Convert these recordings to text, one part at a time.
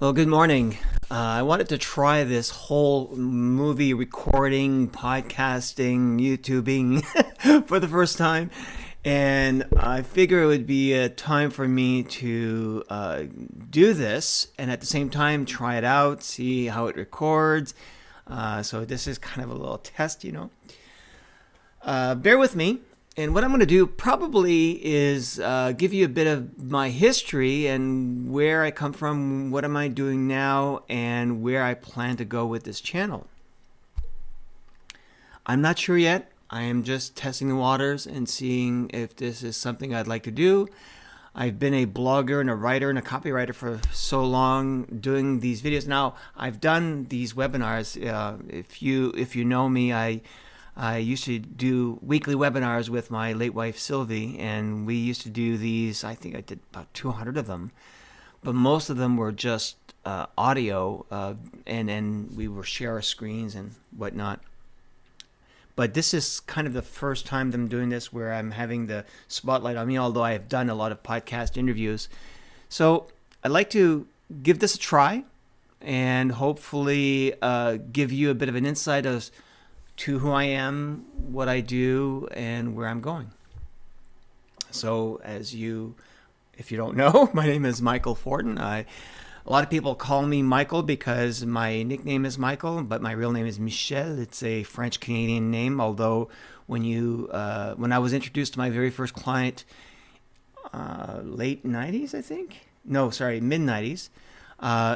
Well, good morning. I wanted to try this whole movie recording, podcasting, YouTubing for the first time. And I figure it would be a time for me to do this and at the same time try it out, see how it records. So this is kind of a little test. Bear with me. And what I'm going to do probably is give you a bit of my history and where I come from, what am I doing now, and where I plan to go with this channel. I'm not sure yet. I am just testing the waters and seeing if this is something I'd like to do. I've been a blogger and a writer and a copywriter for so long doing these videos. Now, I've done these webinars. If you know me, I used to do weekly webinars with my late wife, Sylvie, and we used to do these, I think I did about 200 of them, but most of them were just audio, and then we would share our screens and whatnot. But this is kind of the first time I'm doing this where I'm having the spotlight on me, although I have done a lot of podcast interviews. So I'd like to give this a try and hopefully give you a bit of an insight as to who I am, what I do, and where I'm going. So if you don't know, my name is Michel Fortin. A lot of people call me Michael because my nickname is Michael, but my real name is Michel. It's a French-Canadian name, although when I was introduced to my very first client, late 90s, I think? No, sorry, mid-90s.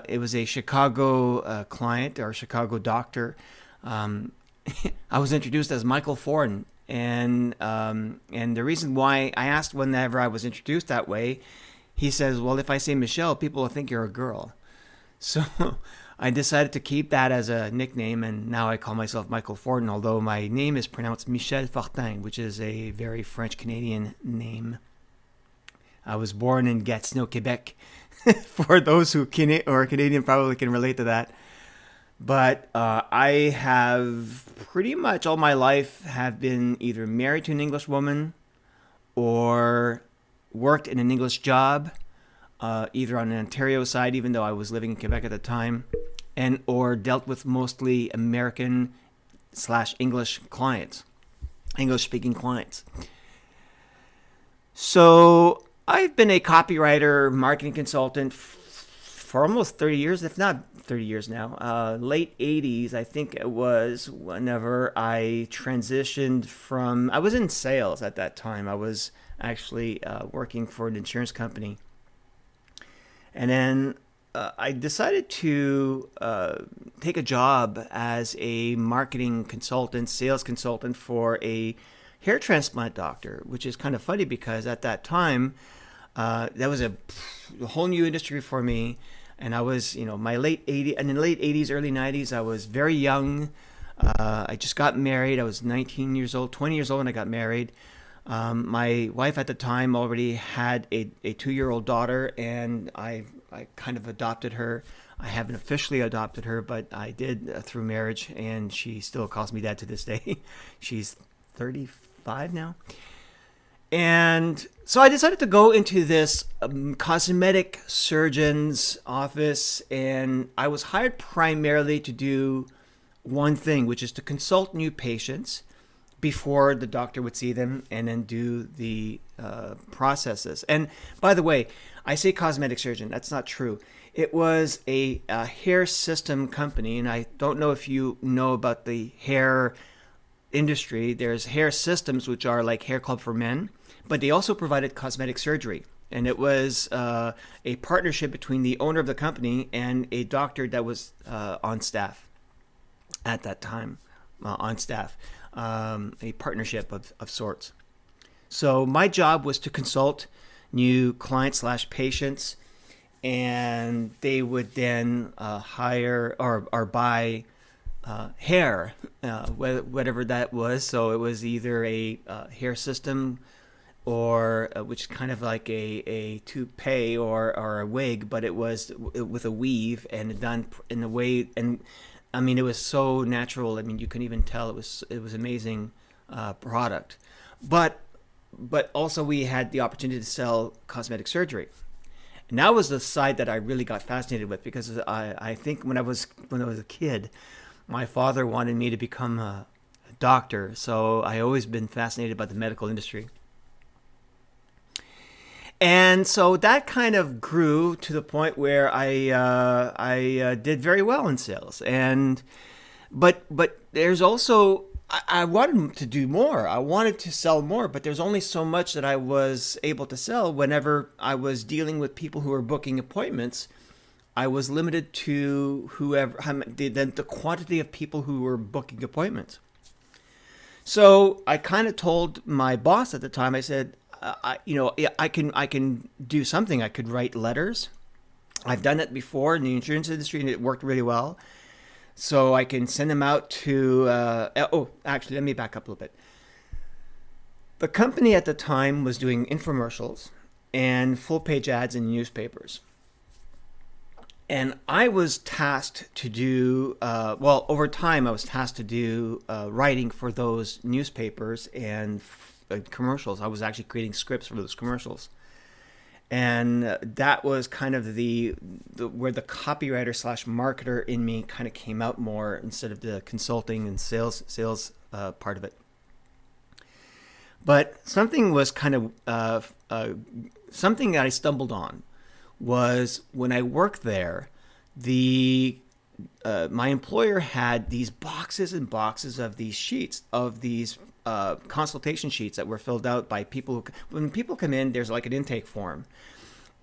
It was a Chicago client or Chicago doctor. I was introduced as Michel Fortin, and the reason why I asked whenever I was introduced that way, he says, well, if I say Michelle, people will think you're a girl. So I decided to keep that as a nickname, and now I call myself Michel Fortin, although my name is pronounced Michel Fortin, which is a very French-Canadian name. I was born in Gatineau, Quebec. For those who are Canadian probably can relate to that. But I have pretty much all my life have been either married to an English woman or worked in an English job, either on the Ontario side, even though I was living in Quebec at the time, or dealt with mostly American/English clients, English-speaking clients. So I've been a copywriter, marketing consultant for almost 30 years, if not 30 years now. Late 80s, I think it was, whenever I transitioned from, I was in sales at that time. I was actually working for an insurance company. And then I decided to take a job as a marketing consultant, sales consultant for a hair transplant doctor, which is kind of funny because at that time, that was a whole new industry for me. And I was, my late 80s, and in the late 80s, early 90s, I was very young. I just got married. I was 19 years old, 20 years old when I got married. My wife at the time already had a 2-year-old daughter, and I kind of adopted her. I haven't officially adopted her, but I did through marriage, and she still calls me dad to this day. She's 35 now. And so I decided to go into this cosmetic surgeon's office, and I was hired primarily to do one thing, which is to consult new patients before the doctor would see them and then do the processes. And by the way, I say cosmetic surgeon. That's not true. It was a hair system company, and I don't know if you know about the hair industry. There's hair systems, which are like Hair Club for Men, but they also provided cosmetic surgery. And it was a partnership between the owner of the company and a doctor that was on staff at that time, a partnership of sorts. So my job was to consult new clients/patients, and they would then hire or buy hair, whatever that was. So it was either a hair system or which is kind of like a toupee or a wig, but it was with a weave and done in a way, and I mean it was so natural. I mean you couldn't even tell. It was amazing product, but also we had the opportunity to sell cosmetic surgery. And that was the side that I really got fascinated with, because I think when I was a kid, my father wanted me to become a doctor. So I always been fascinated by the medical industry. And so that kind of grew to the point where I did very well in sales. But there's also, I wanted to do more. I wanted to sell more, but there's only so much that I was able to sell. Whenever I was dealing with people who were booking appointments, I was limited to the quantity of people who were booking appointments. So I kind of told my boss at the time, I said, I can do something. I could write letters. I've done it before in the insurance industry, and it worked really well. So I can send them out to, actually, let me back up a little bit. The company at the time was doing infomercials and full page ads in newspapers. And I was tasked to do, over time, I was tasked to do writing for those newspapers and commercials. I was actually creating scripts for those commercials. And that was kind of the where the copywriter / marketer in me kind of came out more, instead of the consulting and sales part of it. But something was kind of something that I stumbled on was when I worked there. My employer had these boxes and boxes of these sheets, of these consultation sheets that were filled out by people. When people come in, there's like an intake form.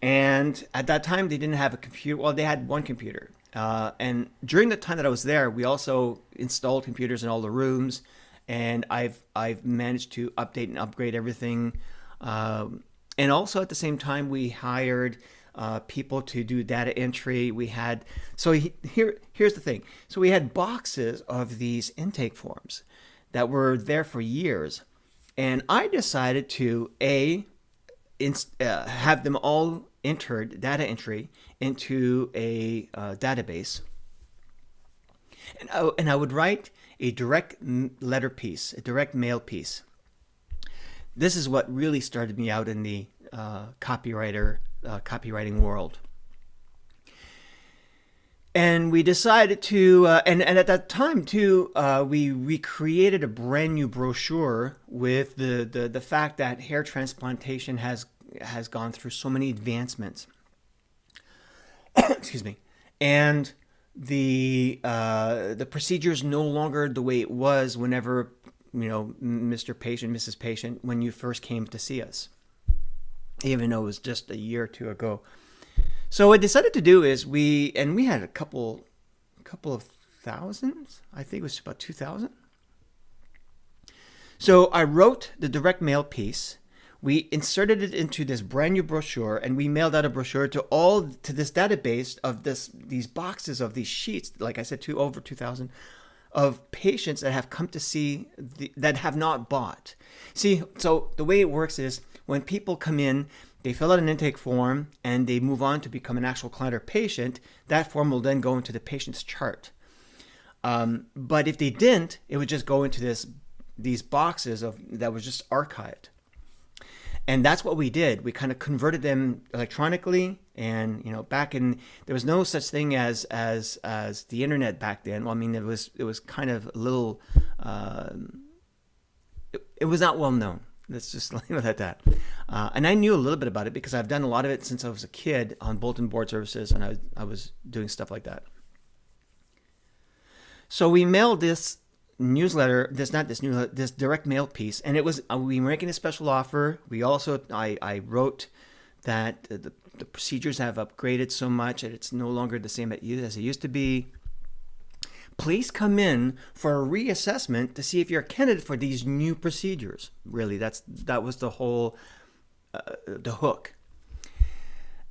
And at that time, they didn't have a computer. Well, they had one computer. And during the time that I was there, we also installed computers in all the rooms. And I've managed to update and upgrade everything. And also at the same time, we hired people to do data entry. Here's the thing. So we had boxes of these intake forms that were there for years. And I decided to, have them all entered, data entry, into a database. And I would write a direct letter piece, a direct mail piece. This is what really started me out in the copywriting world. And we decided to, and at that time too, we recreated a brand new brochure with the fact that hair transplantation has gone through so many advancements. Excuse me. And the procedure is no longer the way it was whenever, Mr. Patient, Mrs. Patient, when you first came to see us, even though it was just a year or two ago. So what I decided to do is we had a couple of thousands. I think it was about 2,000. So I wrote the direct mail piece. We inserted it into this brand new brochure, and we mailed out a brochure to this database of these boxes of these sheets. Like I said, over 2,000 of patients that have come to see that have not bought. See, so the way it works is when people come in, they fill out an intake form and they move on to become an actual client or patient. That form will then go into the patient's chart. But if they didn't, it would just go into these boxes that was just archived. And that's what we did. We kind of converted them electronically. And there was no such thing as the internet back then. Well, I mean, it was kind of a little. It was not well known. Let's just leave it at that. And I knew a little bit about it because I've done a lot of it since I was a kid on bulletin board services, and I was doing stuff like that. So we mailed this newsletter, this direct mail piece, and it was we were making a special offer. We also I wrote that the procedures have upgraded so much that it's no longer the same as it used to be. Please come in for a reassessment to see if you're a candidate for these new procedures. Really, that was the whole the hook.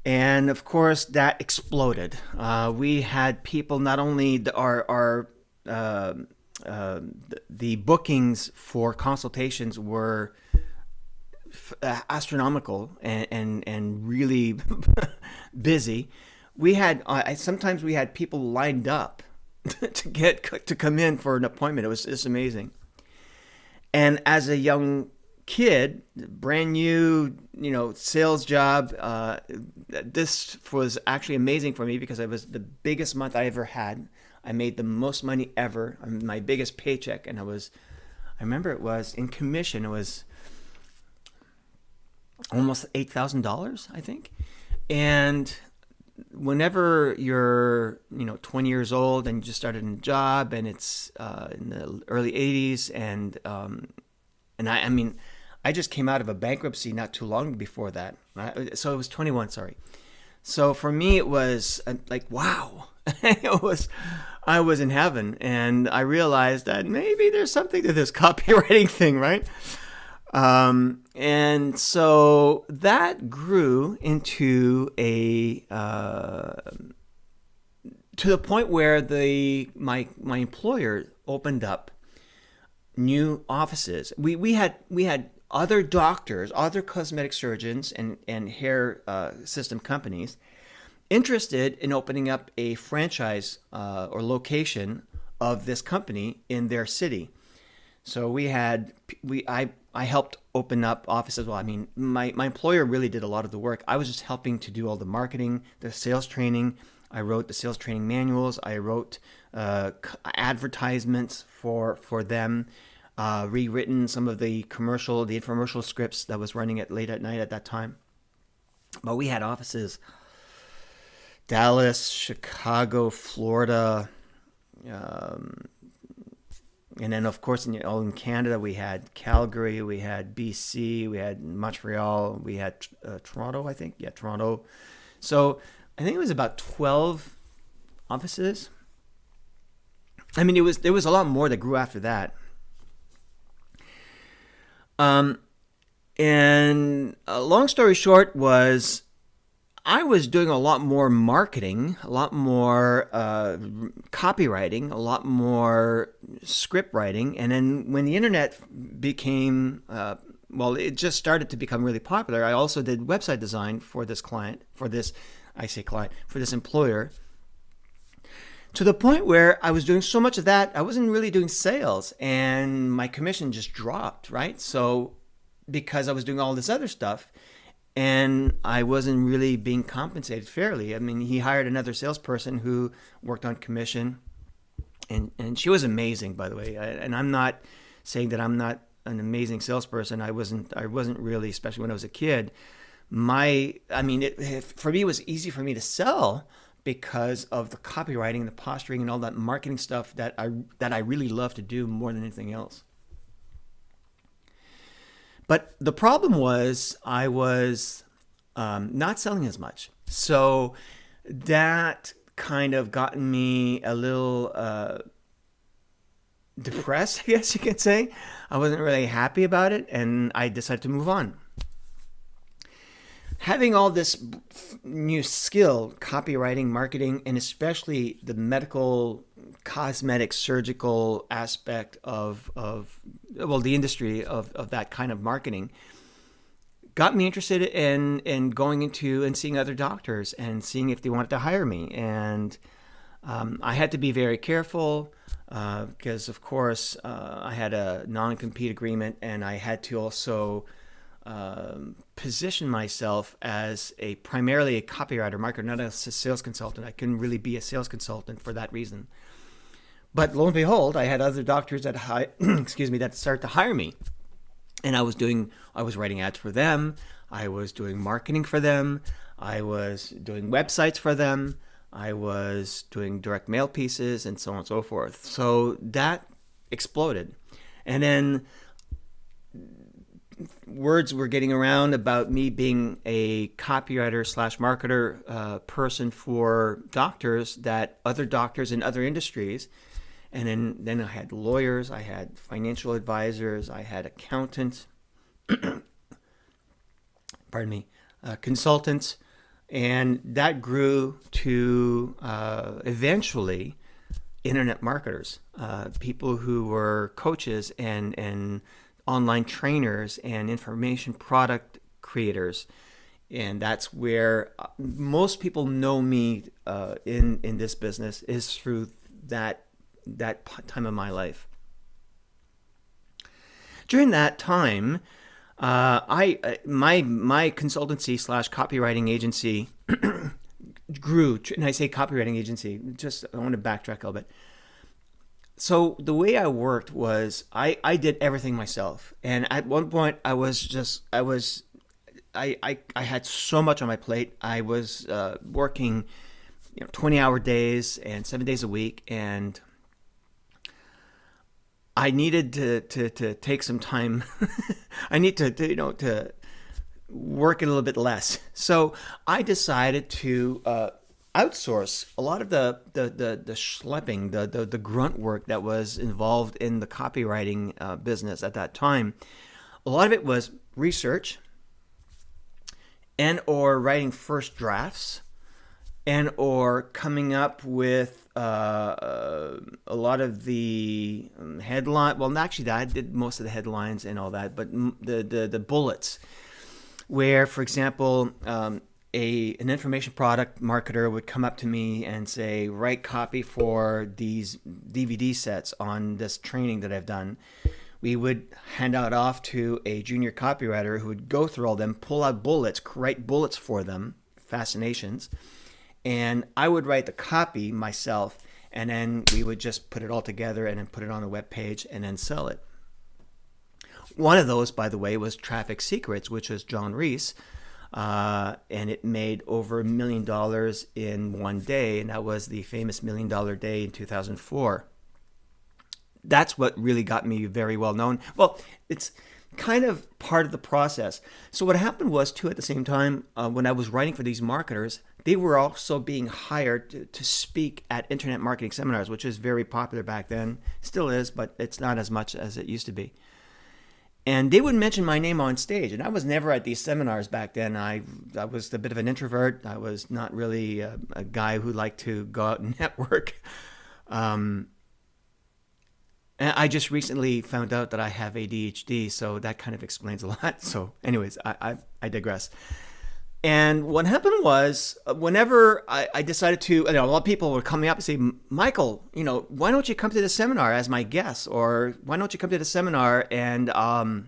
And of course, that exploded. We had people, not only the bookings for consultations were astronomical and really busy. We had sometimes we had people lined up to come in for an appointment. It was just amazing. And as a young kid, brand new, sales job. This was actually amazing for me because it was the biggest month I ever had. I made the most money ever, my biggest paycheck, and I remember it was in commission. It was almost $8,000, I think. And whenever you're 20 years old and you just started a job, and it's in the early 80s, and I just came out of a bankruptcy not too long before that. So it was 21, sorry. So for me, it was like, wow. I was in heaven, and I realized that maybe there's something to this copywriting thing, right? And so that grew into to the point where my employer opened up new offices. We had other doctors, other cosmetic surgeons, and hair system companies interested in opening up a franchise or location of this company in their city. So I helped open up offices. Well, my employer really did a lot of the work. I was just helping to do all the marketing, the sales training. I wrote the sales training manuals. I wrote advertisements for them, rewritten some of the infomercial scripts that was running at late at night at that time. But we had offices, Dallas, Chicago, Florida, and then, of course, in Canada, we had Calgary, we had BC, we had Montreal, we had Toronto, I think. Yeah, Toronto. So I think it was about 12 offices. There was a lot more that grew after that. And long story short was, I was doing a lot more marketing, a lot more copywriting, a lot more script writing. And then when the internet became, it just started to become really popular, I also did website design for this employer, to the point where I was doing so much of that, I wasn't really doing sales, and my commission just dropped, right? So because I was doing all this other stuff, and I wasn't really being compensated fairly. He hired another salesperson who worked on commission, and she was amazing, by the way. And I'm not saying that I'm not an amazing salesperson. I wasn't really, especially when I was a kid. For me, it was easy for me to sell because of the copywriting, the posturing, and all that marketing stuff that I really love to do more than anything else. But the problem was I was not selling as much. So that kind of gotten me a little depressed, I guess you could say. I wasn't really happy about it, and I decided to move on. Having all this new skill, copywriting, marketing, and especially the medical, cosmetic, surgical aspect of the industry of that kind of marketing, got me interested in going into and seeing other doctors and seeing if they wanted to hire me. And I had to be very careful because, of course, I had a non-compete agreement, and I had to also position myself as primarily a copywriter, marketer, not a sales consultant. I couldn't really be a sales consultant for that reason. But lo and behold, I had other doctors that that started to hire me, and I was writing ads for them. I was doing marketing for them. I was doing websites for them. I was doing direct mail pieces, and so on and so forth. So that exploded, and then words were getting around about me being a copywriter / marketer person for doctors, that other doctors in other industries. And then I had lawyers, I had financial advisors, I had accountants, consultants, and that grew to eventually internet marketers, people who were coaches and online trainers and information product creators. And that's where most people know me in this business, is through that time of my life. During that time, My consultancy slash copywriting agency grew, and I say copywriting agency. Just I want to backtrack a little bit. So the way I worked was I did everything myself, and at one point I had so much on my plate. I was working 20-hour days and 7 days a week, and I needed to take some time. I need to work a little bit less. So I decided to outsource a lot of the schlepping, the grunt work that was involved in the copywriting business at that time. A lot of it was research and or writing first drafts and or coming up with a lot of the headline. Well, actually, I did most of the headlines and all that, but the bullets, where, for example, an information product marketer would come up to me and say, write copy for these DVD sets on this training that I've done. We would hand out off to a junior copywriter who would go through all them, pull out bullets, write bullets for them, fascinations. And I would write the copy myself, and then we would just put it all together and then put it on a web page and then sell it. One of those, by the way, was Traffic Secrets, which was John Reese, and it made over $1 million in one day, and that was the famous $1 million day in 2004. That's what really got me very well known. Well, it's kind of part of the process. So what happened was, too, at the same time, when I was writing for these marketers, they were also being hired to speak at internet marketing seminars, which is very popular back then. Still is, but it's not as much as it used to be. And they would mention my name on stage, and I was never at these seminars back then. I was a bit of an introvert. I was not really a guy who liked to go out and network. And I just recently found out that I have ADHD, so that kind of explains a lot. So anyways, I digress. And what happened was, whenever I decided to, a lot of people were coming up and say, Michael, why don't you come to the seminar as my guest? Or why don't you come to the seminar and, I'll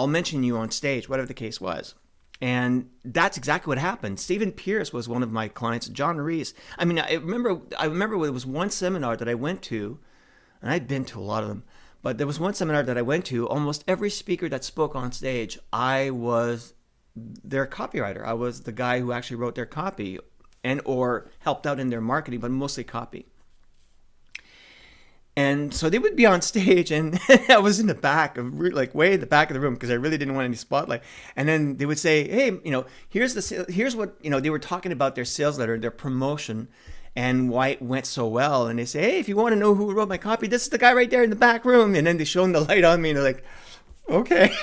mention you on stage, whatever the case was. And that's exactly what happened. Stephen Pierce was one of my clients. John Reese. I remember there was one seminar that I went to, and I'd been to a lot of them. But there was one seminar that I went to. Almost every speaker that spoke on stage, I was their copywriter. I was the guy who actually wrote their copy and or helped out in their marketing, but mostly copy. And so they would be on stage, and I was in the back of, way in the back of the room, because I really didn't want any spotlight. And then they would say, hey, here's what, they were talking about their sales letter, their promotion, and why it went so well. And they say, hey, if you want to know who wrote my copy, this is the guy right there in the back room. And then they shone the light on me, and they're like, okay.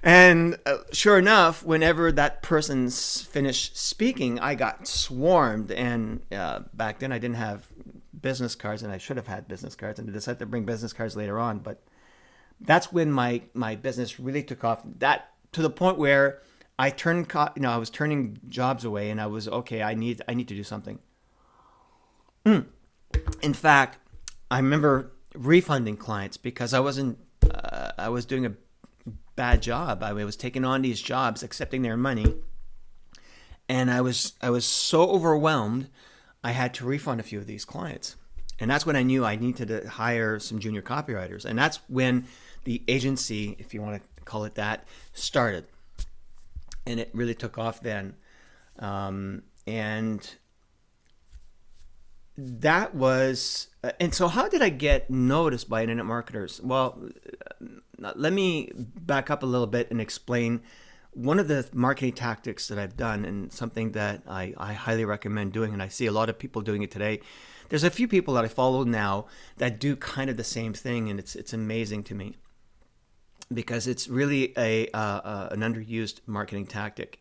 And sure enough, whenever that person's finished speaking, I got swarmed. And back then I didn't have business cards, and I should have had business cards, and I decided to bring business cards later on. But that's when my business really took off, that to the point where I was turning jobs away, and I was, okay, I need to do something. In fact, I remember refunding clients because I was doing a bad job. I was taking on these jobs, accepting their money, and I was so overwhelmed, I had to refund a few of these clients. And that's when I knew I needed to hire some junior copywriters. And that's when the agency, if you want to call it that, started. And it really took off then. And that was, and so how did I get noticed by internet marketers? Well, let me back up a little bit and explain one of the marketing tactics that I've done, and something that I highly recommend doing, and I see a lot of people doing it today. There's a few people that I follow now that do kind of the same thing, and it's amazing to me because it's really an underused marketing tactic.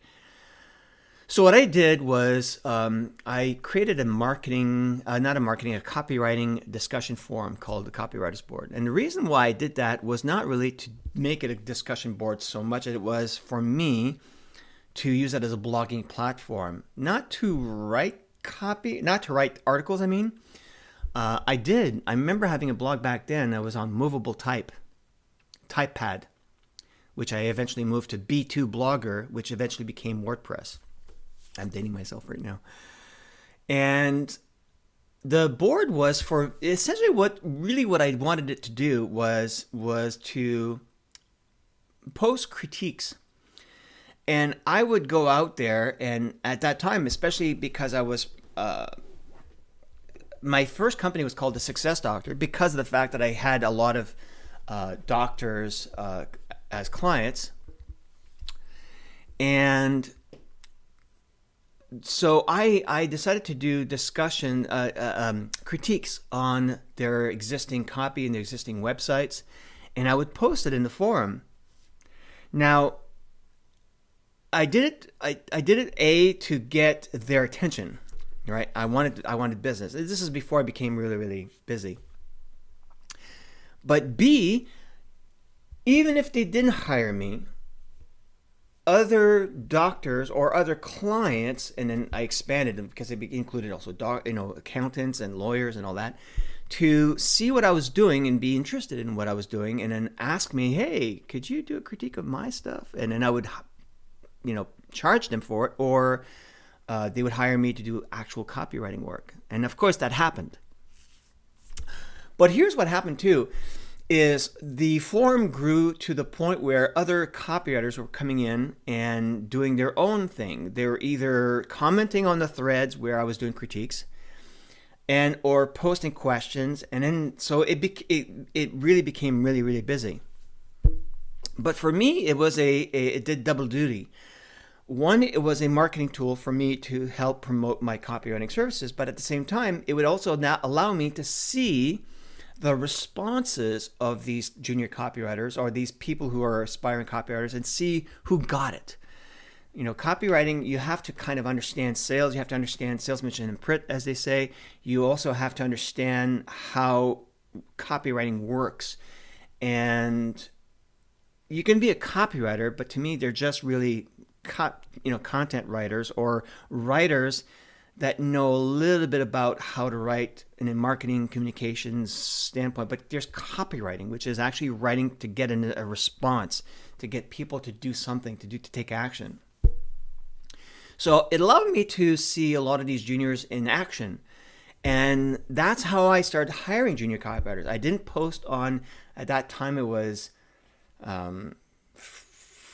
So what I did was I created a copywriting discussion forum called the Copywriters Board. And the reason why I did that was not really to make it a discussion board so much as it was for me to use it as a blogging platform, not to write articles, I did. I remember having a blog back then. I was on movable typepad, which I eventually moved to B2 Blogger, which eventually became WordPress. I'm dating myself right now. And the board was for essentially what I wanted it to do was to post critiques. And I would go out there, and at that time, especially because I was, my first company was called The Success Doctor because of the fact that I had a lot of doctors as clients. And so I decided to do discussion, critiques on their existing copy and their existing websites, and I would post it in the forum. Now, I did it to get their attention, right? I wanted business. This is before I became really, really busy. But B, even if they didn't hire me, other doctors or other clients, and then I expanded them because it included also accountants and lawyers and all that, to see what I was doing and be interested in what I was doing, and then ask me, hey, could you do a critique of my stuff? And then I would, charge them for it, or they would hire me to do actual copywriting work. And of course that happened. But here's what happened too, is the forum grew to the point where other copywriters were coming in and doing their own thing. They were either commenting on the threads where I was doing critiques, or posting questions, and then so it really became really, really busy. But for me, it did double duty. One, it was a marketing tool for me to help promote my copywriting services, but at the same time, it would also now allow me to see the responses of these junior copywriters or these people who are aspiring copywriters and see who got it. Copywriting, you have to kind of understand sales. You have to understand salesmanship and print, as they say. You also have to understand how copywriting works. And you can be a copywriter, but to me, they're just really content writers or writers that know a little bit about how to write in a marketing communications standpoint. But there's copywriting, which is actually writing to get a response, to get people to do something, to take action. So it allowed me to see a lot of these juniors in action. And that's how I started hiring junior copywriters. I didn't post on, at that time it was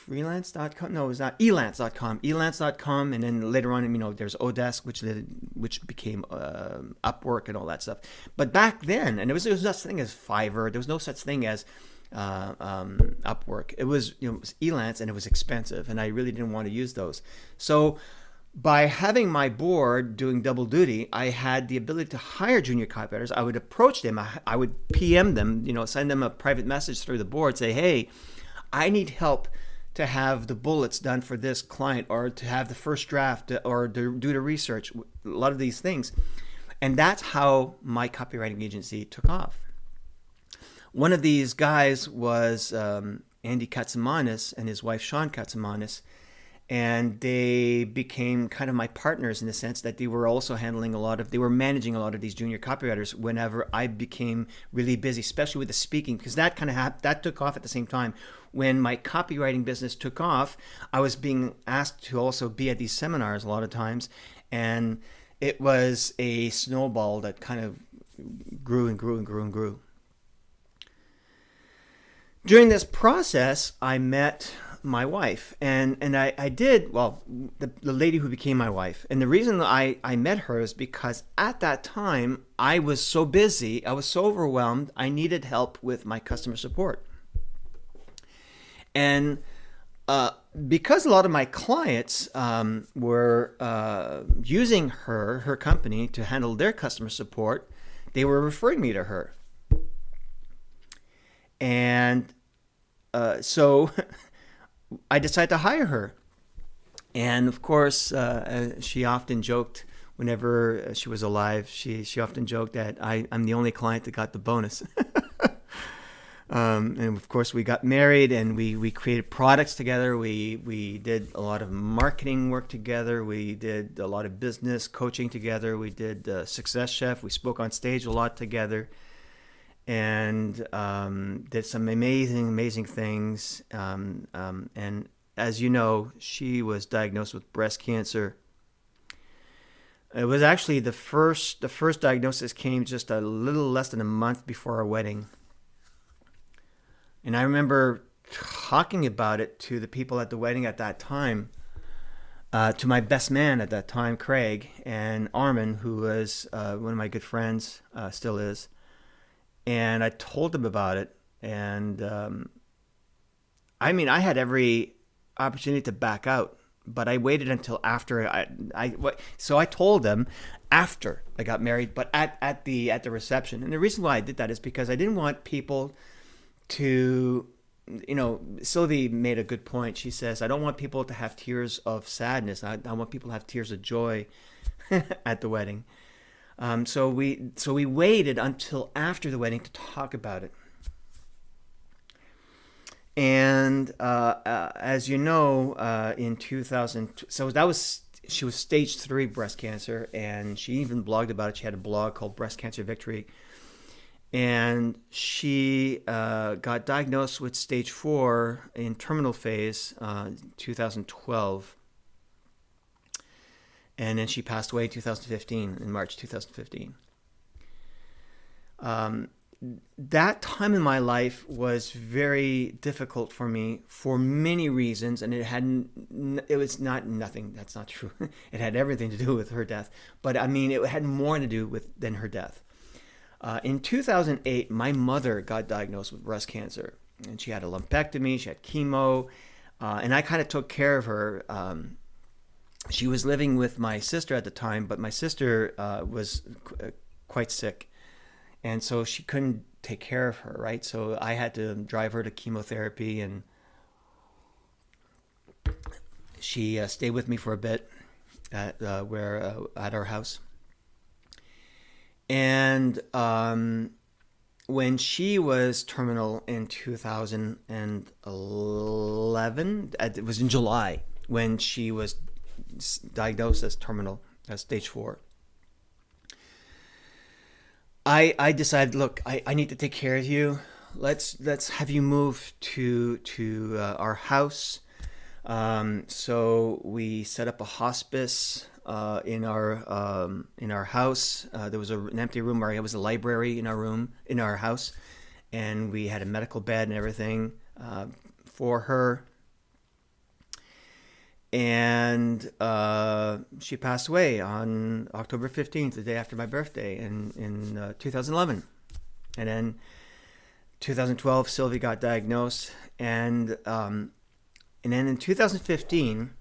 freelance.com. No, it was not elance.com. Elance.com, and then later on, there's Odesk, which became Upwork and all that stuff. But back then, and there was no such thing as Fiverr. There was no such thing as Upwork. It was it was Elance, and it was expensive, and I really didn't want to use those. So by having my board doing double duty, I had the ability to hire junior copywriters. I would approach them. I would PM them, send them a private message through the board, say, hey, I need help to have the bullets done for this client, or to have the first draft, or to do the research, a lot of these things. And that's how my copywriting agency took off. One of these guys was Andy Katsoumanis and his wife Sean Katsoumanis, and they became kind of my partners in the sense that they were also they were managing a lot of these junior copywriters whenever I became really busy, especially with the speaking, because that kind of that took off at the same time. When my copywriting business took off, I was being asked to also be at these seminars a lot of times, and it was a snowball that kind of grew and grew and grew and grew. During this process, I met my wife, and I did, the lady who became my wife. And the reason I met her is because at that time, I was so busy, I was so overwhelmed, I needed help with my customer support. And because a lot of my clients were using her company to handle their customer support, they were referring me to her. And so I decided to hire her. And of course, she often joked whenever she was alive, she often joked that I'm the only client that got the bonus. And of course, we got married, and we created products together. We did a lot of marketing work together. We did a lot of business coaching together. We did Success Chef. We spoke on stage a lot together, and did some amazing things. And as you know, she was diagnosed with breast cancer. It was actually the first diagnosis came just a little less than a month before our wedding. And I remember talking about it to the people at the wedding at that time, to my best man at that time, Craig, and Armin, who was one of my good friends, still is. And I told them about it. And I had every opportunity to back out, but I waited until after so I told them after I got married, but at the reception. And the reason why I did that is because I didn't want people to, Sylvie made a good point. She says, I don't want people to have tears of sadness. I want people to have tears of joy at the wedding. So we waited until after the wedding to talk about it. And as you know, in 2000, she was stage 3 breast cancer, and she even blogged about it. She had a blog called Breast Cancer Victory. And she got diagnosed with stage 4 in terminal phase 2012. And then she passed away in 2015, in March 2015. That time in my life was very difficult for me for many reasons, and it was not nothing. That's not true. It had everything to do with her death, but it had more to do with than her death. In 2008, my mother got diagnosed with breast cancer, and she had a lumpectomy, she had chemo, and I kind of took care of her. She was living with my sister at the time, but my sister was quite sick, and so she couldn't take care of her, right? So I had to drive her to chemotherapy, and she stayed with me for a bit at our house. And when she was terminal in 2011, it was in July when she was diagnosed as terminal, as stage 4. I decided, look, I need to take care of you. Let's have you move to our house. So we set up a hospice in our house. There was an empty room where it was a library in our house, and we had a medical bed and everything for her. And she passed away on October 15th, the day after my birthday, in 2011. And then 2012, Sylvie got diagnosed, and then in 2015.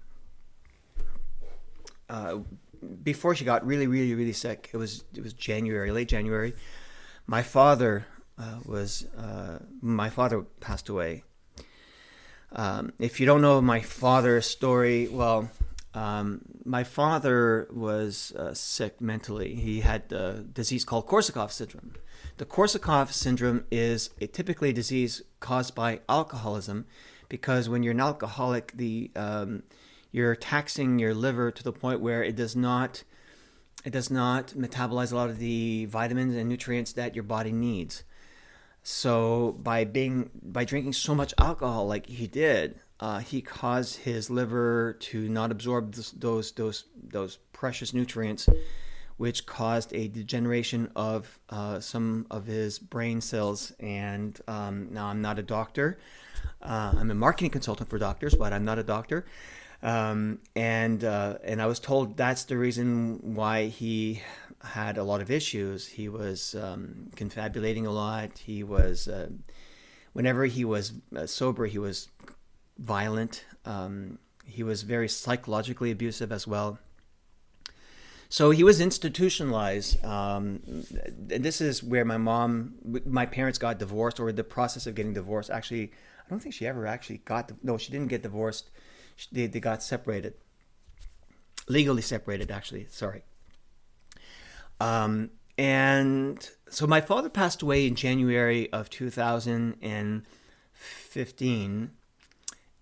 Before she got really sick, it was January, late January. My father passed away. If you don't know my father's story, well, my father was sick mentally. He had a disease called Korsakoff syndrome. The Korsakoff syndrome is typically a disease caused by alcoholism, because when you're an alcoholic, you're taxing your liver to the point where it does not metabolize a lot of the vitamins and nutrients that your body needs. So by drinking so much alcohol like he did, he caused his liver to not absorb those precious nutrients, which caused a degeneration of some of his brain cells. And now I'm not a doctor. I'm a marketing consultant for doctors, but I'm not a doctor. And I was told that's the reason why he had a lot of issues. He was confabulating a lot. He was, whenever he was sober, he was violent. He was very psychologically abusive as well. So he was institutionalized. And this is where my parents got divorced, or the process of getting divorced. Actually, I don't think she ever actually no, she didn't get divorced. They got separated, legally separated, actually. Sorry. And so my father passed away in January of 2015,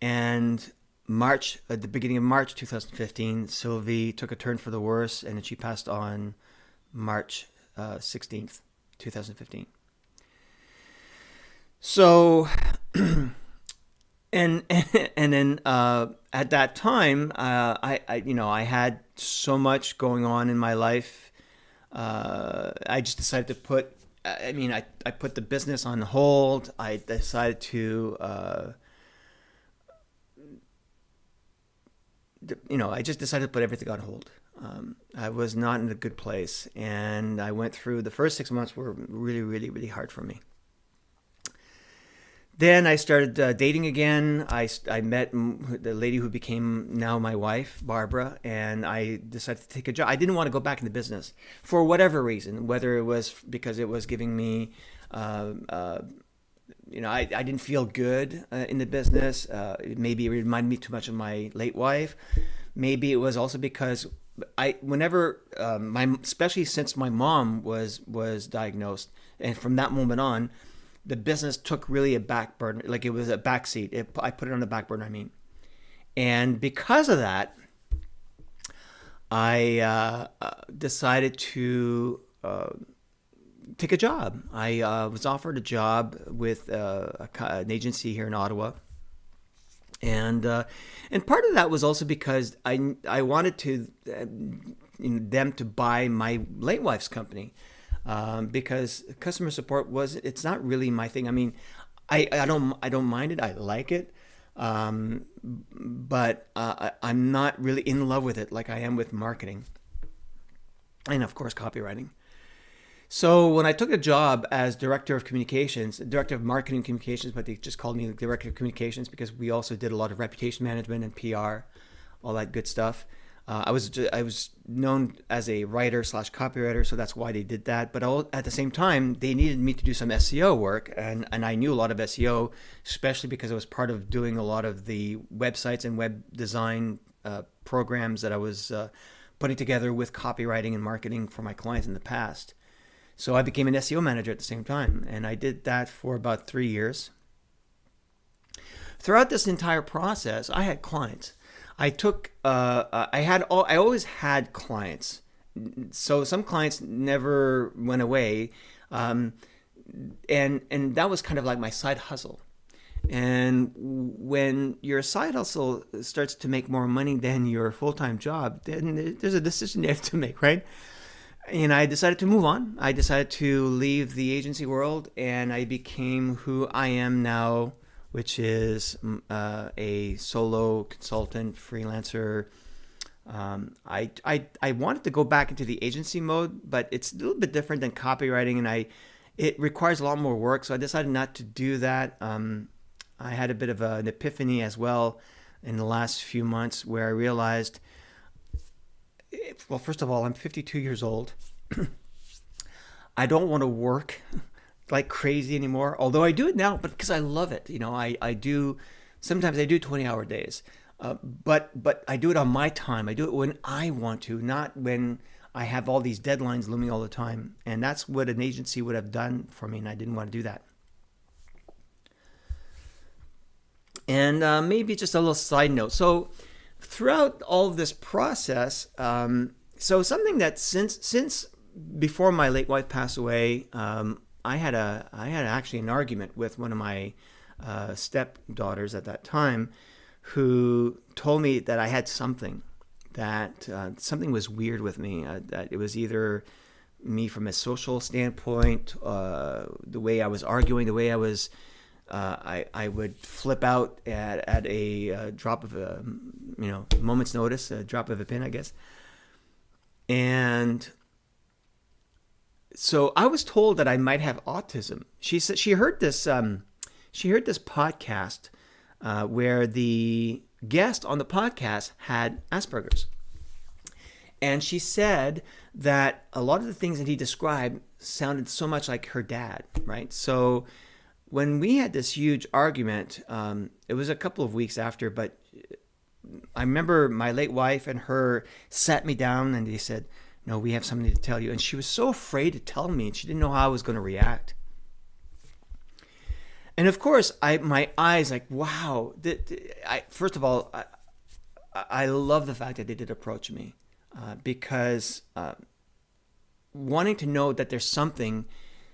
and March, at the beginning of March 2015, Sylvie took a turn for the worse, and she passed on March 16th, 2015. So, and then at that time, I had so much going on in my life. I just decided to put. I put the business on hold. I decided to. I just decided to put everything on hold. I was not in a good place, and I went through the first 6 months were really, really, really hard for me. Then I started dating again. I met the lady who became now my wife, Barbara, and I decided to take a job. I didn't want to go back into business for whatever reason, whether it was because it was giving me, I didn't feel good in the business. Maybe it reminded me too much of my late wife. Maybe it was also because especially since my mom was diagnosed, and from that moment on, the business took really a back burner, like it was a backseat. I put it on the back burner, and because of that, I decided to take a job. I was offered a job with an agency here in Ottawa, and part of that was also because I wanted to them to buy my late wife's company. Because customer support it's not really my thing. I don't mind it. I like it. But I'm not really in love with it like I am with marketing. And of course, copywriting. So when I took a job as director of marketing communications, but they just called me director of communications because we also did a lot of reputation management and PR, all that good stuff. I was known as a writer / copywriter, so that's why they did that. But at the same time, they needed me to do some SEO work, and I knew a lot of SEO, especially because I was part of doing a lot of the websites and web design programs that I was putting together with copywriting and marketing for my clients in the past. So I became an SEO manager at the same time, and I did that for about 3 years. Throughout this entire process, I had clients. I always had clients. So some clients never went away. And that was kind of like my side hustle. And when your side hustle starts to make more money than your full-time job, then there's a decision you have to make, right? And I decided to move on. I decided to leave the agency world, and I became who I am now, which is a solo consultant, freelancer. I wanted to go back into the agency mode, but it's a little bit different than copywriting, and it requires a lot more work, so I decided not to do that. I had a bit of an epiphany as well in the last few months where I realized, well, first of all, I'm 52 years old. I don't want to work like crazy anymore, although I do it now, but because I love it. Sometimes I do 20-hour days, but I do it on my time. I do it when I want to, not when I have all these deadlines looming all the time. And that's what an agency would have done for me, and I didn't want to do that. And maybe just a little side note. So throughout all of this process, so something that since before my late wife passed away, I had actually an argument with one of my stepdaughters at that time, who told me that I had something was weird with me. That it was either me from a social standpoint, the way I was arguing, the way I was. I would flip out at a drop of a moment's notice, a drop of a pin, I guess, and. So I was told that I might have autism. She said she heard this podcast where the guest on the podcast had Asperger's, and she said that a lot of the things that he described sounded so much like her dad, right? So when we had this huge argument, it was a couple of weeks after, but I remember my late wife and her sat me down and they said, no, we have something to tell you. And she was so afraid to tell me, and she didn't know how I was going to react. And of course, my eyes like, wow. First of all, I love the fact that they did approach me because wanting to know that there's something,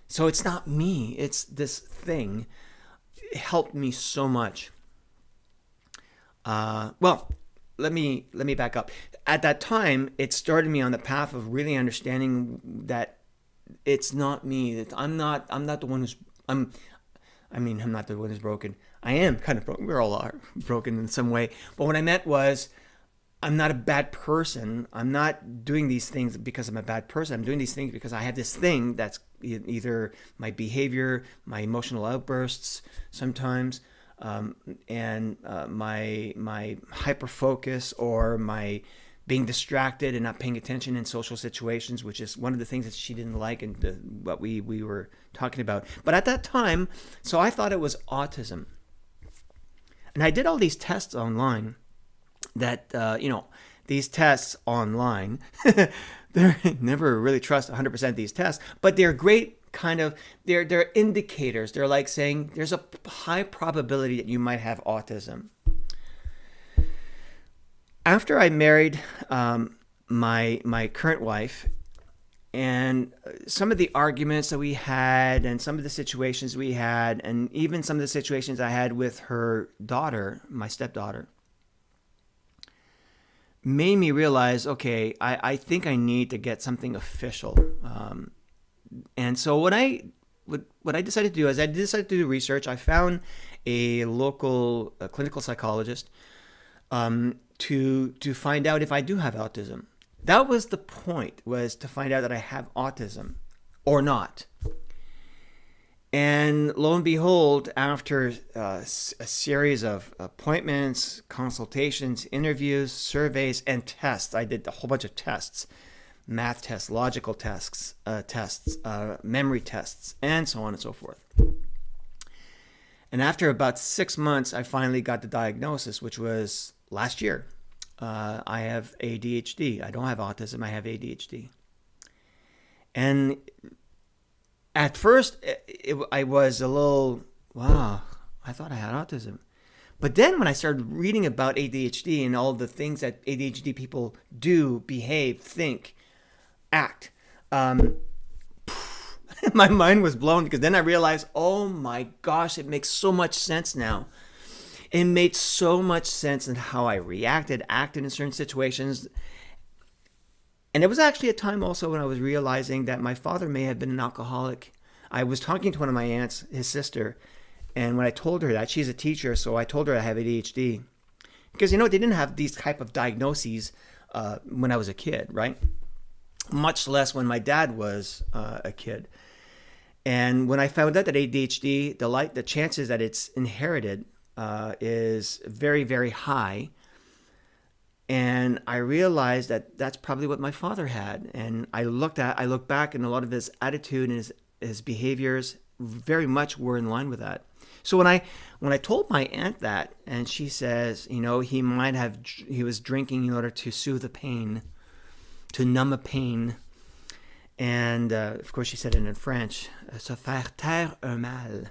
so it's not me, it's this thing, it helped me so much. Well, let me back up. At that time, it started me on the path of really understanding that it's not me. That I'm not the one who's I'm not the one who's broken. I am kind of broken. We all are broken in some way. But what I meant was, I'm not a bad person. I'm not doing these things because I'm a bad person. I'm doing these things because I have this thing that's either my behavior, my emotional outbursts sometimes, and my hyper focus, or my being distracted and not paying attention in social situations, which is one of the things that she didn't like and what we were talking about. But at that time, so I thought it was autism. And I did all these tests online that, these tests online, they're never really trust 100% these tests, but they're great kind of, they're indicators. They're like saying there's a high probability that you might have autism. After I married my current wife, and some of the arguments that we had, and some of the situations we had, and even some of the situations I had with her daughter, my stepdaughter, made me realize, okay, I think I need to get something official. And so what I decided to do is I decided to do research. I found a local clinical psychologist to find out if I do have autism. That was the point, was to find out that I have autism or not. And lo and behold, after a series of appointments, consultations, interviews, surveys, and tests, I did a whole bunch of tests, math tests, logical tests, memory tests, and so on and so forth. And after about 6 months, I finally got the diagnosis, which was last year. I have ADHD. I don't have autism. I have ADHD. And at first, I was a little, wow, I thought I had autism. But then when I started reading about ADHD and all the things that ADHD people do, behave, think, act, my mind was blown, because then I realized, oh my gosh, it makes so much sense now. It made so much sense in how I reacted, acted in certain situations. And it was actually a time also when I was realizing that my father may have been an alcoholic. I was talking to one of my aunts, his sister, and when I told her that, she's a teacher, so I told her I have ADHD. Because, they didn't have these type of diagnoses when I was a kid, right? Much less when my dad was a kid. And when I found out that ADHD, the chances that it's inherited is very, very high. And I realized that that's probably what my father had. And I looked back, and a lot of his attitude and his behaviors very much were in line with that. So when I told my aunt that, and she says, he was drinking in order to soothe the pain, to numb a pain. And of course, she said it in French, se faire taire un mal.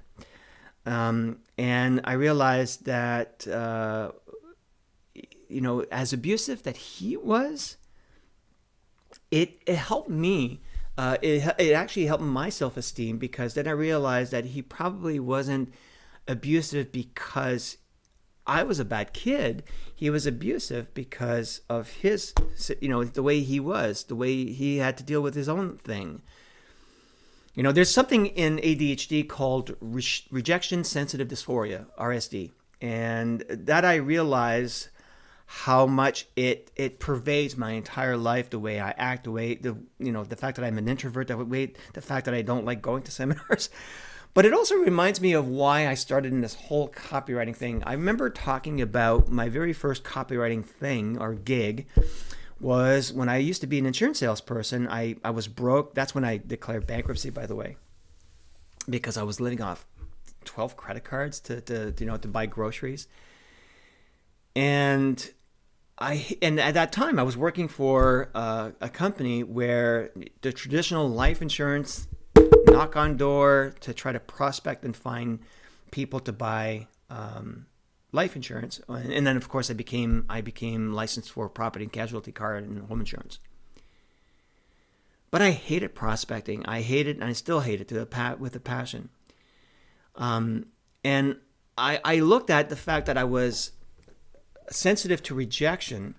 And I realized that, as abusive that he was, it helped me. It actually helped my self-esteem, because then I realized that he probably wasn't abusive because I was a bad kid. He was abusive because of his, the way he was, the way he had to deal with his own thing. There's something in ADHD called rejection sensitive dysphoria, RSD. And that I realize how much it pervades my entire life, the way I act, the fact that I'm an introvert, the fact that I don't like going to seminars. But it also reminds me of why I started in this whole copywriting thing. I remember talking about my very first copywriting thing or gig was when I used to be an insurance salesperson. I was broke. That's when I declared bankruptcy, by the way, because I was living off 12 credit cards to buy groceries. And And at that time I was working for a company where the traditional life insurance, knock on door to try to prospect and find people to buy life insurance, and then of course I became licensed for property and casualty, car and home insurance. But I hated prospecting. I hated, and I still hate it with a passion. And I looked at the fact that I was sensitive to rejection,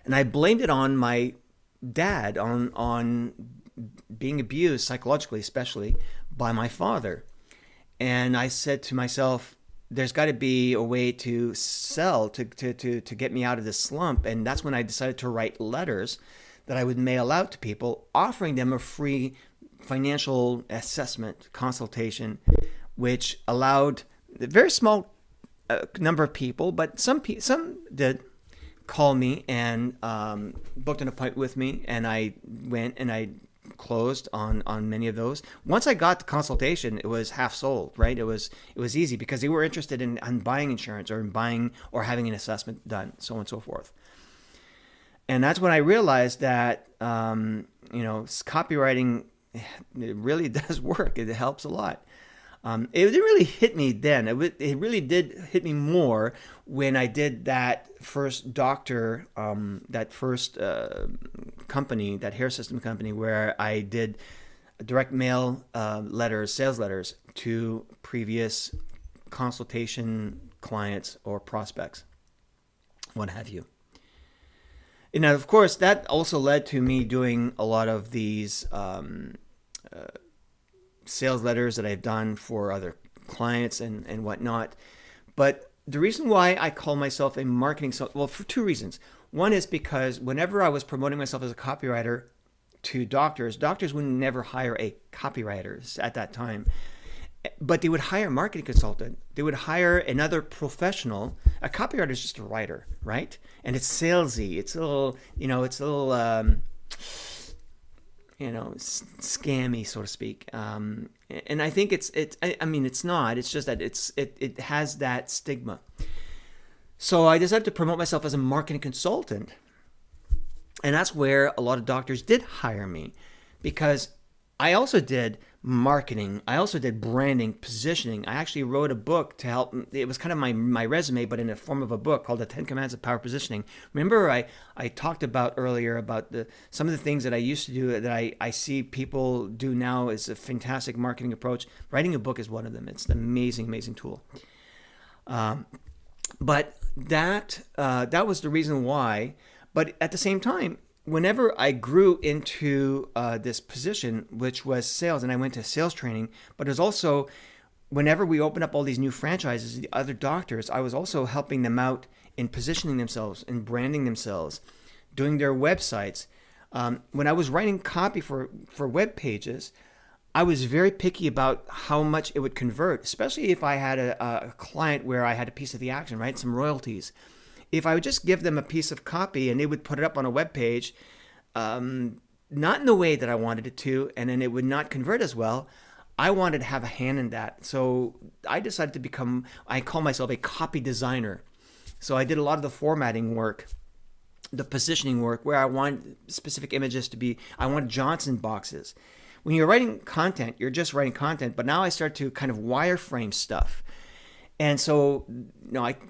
and I blamed it on my dad, on being abused psychologically, especially by my father. And I said to myself, there's got to be a way to sell to get me out of this slump. And that's when I decided to write letters that I would mail out to people, offering them a free financial assessment consultation, which allowed a very small number of people, but some did call me and booked an appointment with me, and I went and I closed on many of those. Once I got the consultation, it was half sold, right? It was easy because they were interested in buying insurance or in buying or having an assessment done, so on and so forth. And that's when I realized that copywriting, it really does work. It helps a lot. It didn't really hit me then. It really did hit me more when I did that first doctor, that first company, that hair system company, where I did direct mail letters, sales letters to previous consultation clients or prospects, what have you. And of course, that also led to me doing a lot of these sales letters that I've done for other clients and whatnot. But the reason why I call myself a marketing, well, for two reasons. One is because whenever I was promoting myself as a copywriter to doctors would never hire a copywriter at that time. But they would hire a marketing consultant. They would hire another professional. A copywriter is just a writer, right? And it's salesy. It's a little, scammy, so to speak. And I think it's not. It's just that it has that stigma. So I decided to promote myself as a marketing consultant, and that's where a lot of doctors did hire me, because I also did marketing. I also did branding, positioning. I actually wrote a book to help. It was kind of my resume, but in the form of a book called The 10 Commands of Power Positioning. Remember I talked about earlier about some of the things that I used to do that I see people do now is a fantastic marketing approach. Writing a book is one of them. It's an amazing, amazing tool. But that was the reason why. But at the same time, whenever I grew into this position, which was sales, and I went to sales training, but it was also whenever we opened up all these new franchises, the other doctors, I was also helping them out in positioning themselves, in branding themselves, doing their websites. When I was writing copy for web pages, I was very picky about how much it would convert, especially if I had a client where I had a piece of the action, right? Some royalties. If I would just give them a piece of copy and they would put it up on a web page, not in the way that I wanted it to, and then it would not convert as well, I wanted to have a hand in that. So I decided to I call myself a copy designer. So I did a lot of the formatting work, the positioning work, where I want specific images to be, I want Johnson boxes. When you're writing content, you're just writing content, but now I start to kind of wireframe stuff. And so,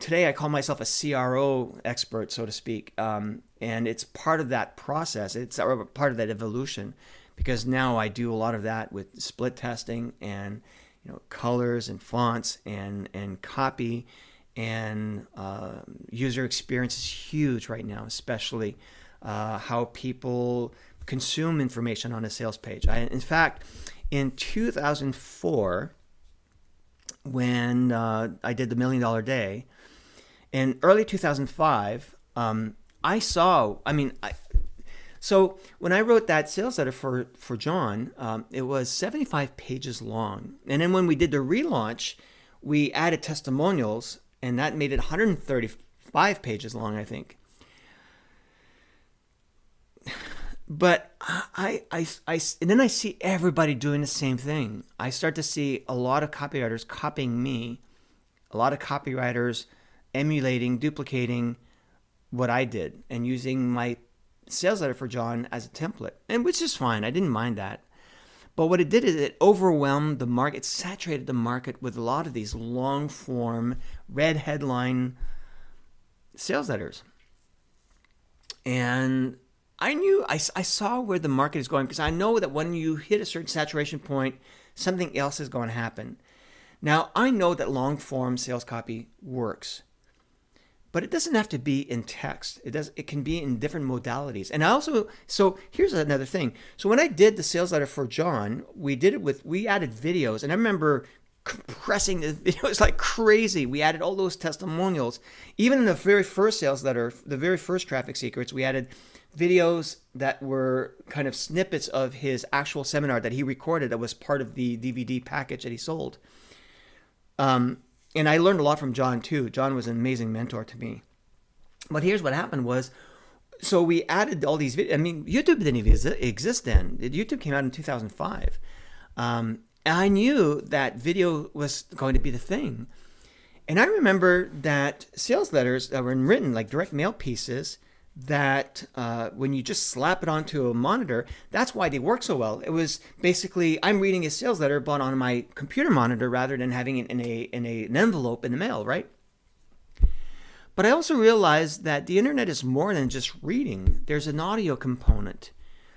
today I call myself a CRO expert, so to speak, and it's part of that process. It's part of that evolution, because now I do a lot of that with split testing and colors and fonts and copy, and user experience is huge right now, especially how people consume information on a sales page. In fact, in 2004. When I did the $1 Million Day, in early 2005, so when I wrote that sales letter for John, it was 75 pages long. And then when we did the relaunch, we added testimonials, and that made it 135 pages long, I think. But and then I see everybody doing the same thing. I start to see a lot of copywriters copying me, a lot of copywriters emulating, duplicating what I did and using my sales letter for John as a template, and which is fine. I didn't mind that. But what it did is it overwhelmed the market, it saturated the market with a lot of these long form, red headline sales letters. And I saw where the market is going, because I know that when you hit a certain saturation point, something else is going to happen. Now, I know that long form sales copy works, but it doesn't have to be in text. It can be in different modalities. And so here's another thing. So when I did the sales letter for John, we added videos, and I remember compressing the videos like crazy. We added all those testimonials. Even in the very first sales letter, the very first Traffic Secrets, we added videos that were kind of snippets of his actual seminar that he recorded that was part of the DVD package that he sold. And I learned a lot from John too. John was an amazing mentor to me. But here's what happened was, so we added all these videos. I mean, YouTube didn't even exist then. YouTube came out in 2005. And I knew that video was going to be the thing. And I remember that sales letters that were written, like direct mail pieces, that when you just slap it onto a monitor, that's why they work so well. It was basically, I'm reading a sales letter, but on my computer monitor rather than having it in an envelope in the mail, right? But I also realized that the internet is more than just reading. There's an audio component.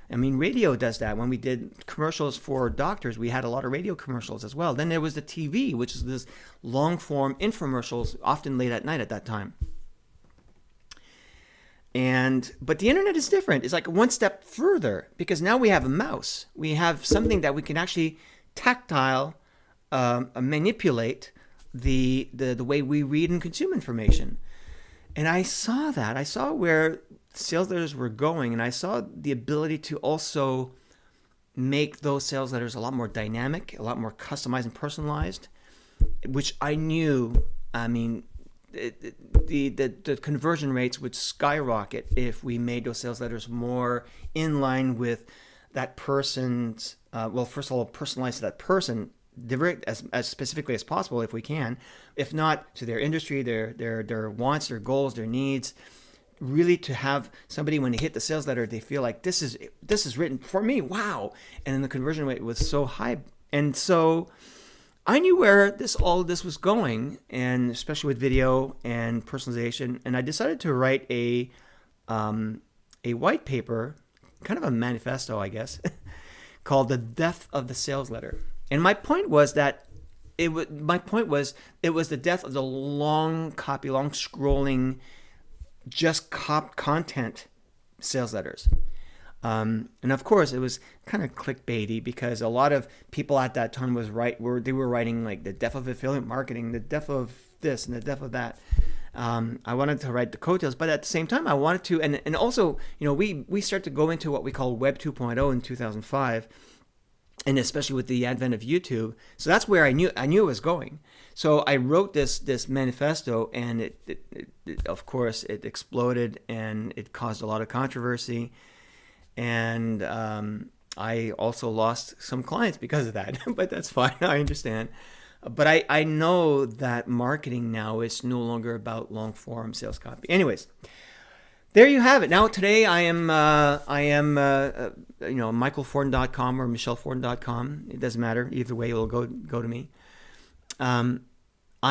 I mean, radio does that. When we did commercials for doctors, we had a lot of radio commercials as well. Then there was the TV, which is this long-form infomercials, often late at night at that time. But the internet is different. It's like one step further, because now we have a mouse. We have something that we can actually tactile manipulate the way we read and consume information. And I saw that. I saw where sales letters were going, and I saw the ability to also make those sales letters a lot more dynamic, a lot more customized and personalized, which I knew, I mean, the conversion rates would skyrocket if we made those sales letters more in line with that person's, well, first of all, personalized to that person, as specifically as possible if we can. If not, to their industry, their wants, their goals, their needs. Really to have somebody, when they hit the sales letter, they feel like this is written for me. Wow. And then the conversion rate was so high. And so I knew where all of this was going, and especially with video and personalization. And I decided to write a white paper, kind of a manifesto, I guess, called "The Death of the Sales Letter." And my point was that it was the death of the long copy, long scrolling, just content sales letters. And of course, it was kind of clickbaity, because a lot of people at that time they were writing like the death of affiliate marketing, the death of this and the death of that. I wanted to write the coattails, but at the same time, I wanted to, and also, we start to go into what we call Web 2.0 in 2005, and especially with the advent of YouTube. So that's where I knew it was going. So I wrote this manifesto, and it of course it exploded, and it caused a lot of controversy. And I also lost some clients because of that, but that's fine. I understand. But I know that marketing now is no longer about long form sales copy. Anyways, there you have it. Now today I am michaelfortin.com or michelfortin.com. It doesn't matter. Either way, it will go to me. I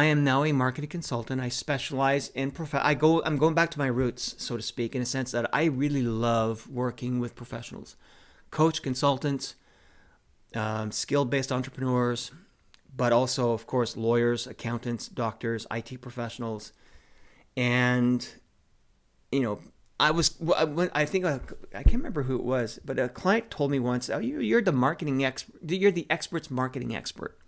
am now a marketing consultant. I specialize in I'm going back to my roots, so to speak, in a sense that I really love working with professionals, coach, consultants, skill-based entrepreneurs, but also, of course, lawyers, accountants, doctors, IT professionals. And, I can't remember who it was, but a client told me once, "Oh, you're the marketing expert. You're the expert's marketing expert."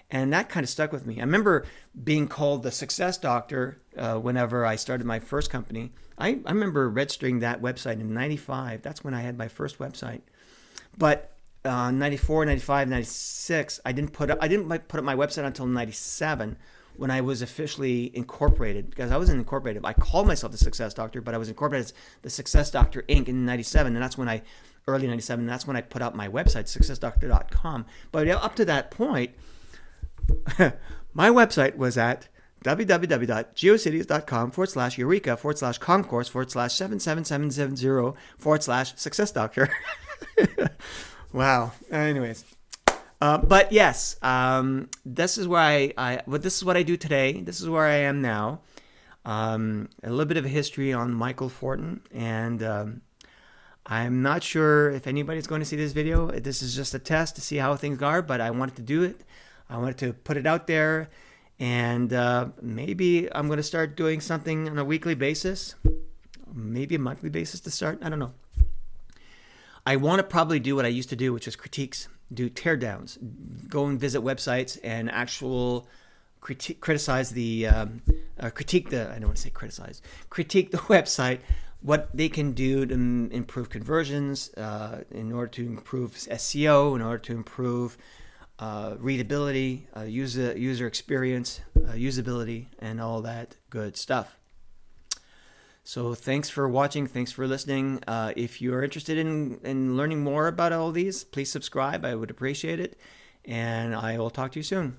And that kind of stuck with me. I remember being called the success doctor whenever I started my first company. I remember registering that website in 95. That's when I had my first website. But 94, 95, 96, I didn't put up my website until 97, when I was officially incorporated, because I wasn't incorporated. I called myself the Success Doctor, but I was incorporated as the Success Doctor Inc. in 97, and that's when early 97, that's when I put out my website, successdoctor.com. But up to that point, my website was at www.geocities.com/eureka/concourse/7770/success doctor. Wow. Anyways. But yes, this is where this is what I do today. This is where I am now. A little bit of a history on Michel Fortin, and I'm not sure if anybody's going to see this video. This is just a test to see how things are, but I wanted to do it. I wanted to put it out there, and maybe I'm going to start doing something on a weekly basis, maybe a monthly basis to start. I don't know. I want to probably do what I used to do, which is critiques, do teardowns, go and visit websites and criticize the, critique the, I don't want to say criticize, critique the website, what they can do to improve conversions, in order to improve SEO, in order to improve readability, user experience, usability, and all that good stuff. So thanks for watching. Thanks for listening. If you're interested in learning more about all these, please subscribe. I would appreciate it. And I will talk to you soon.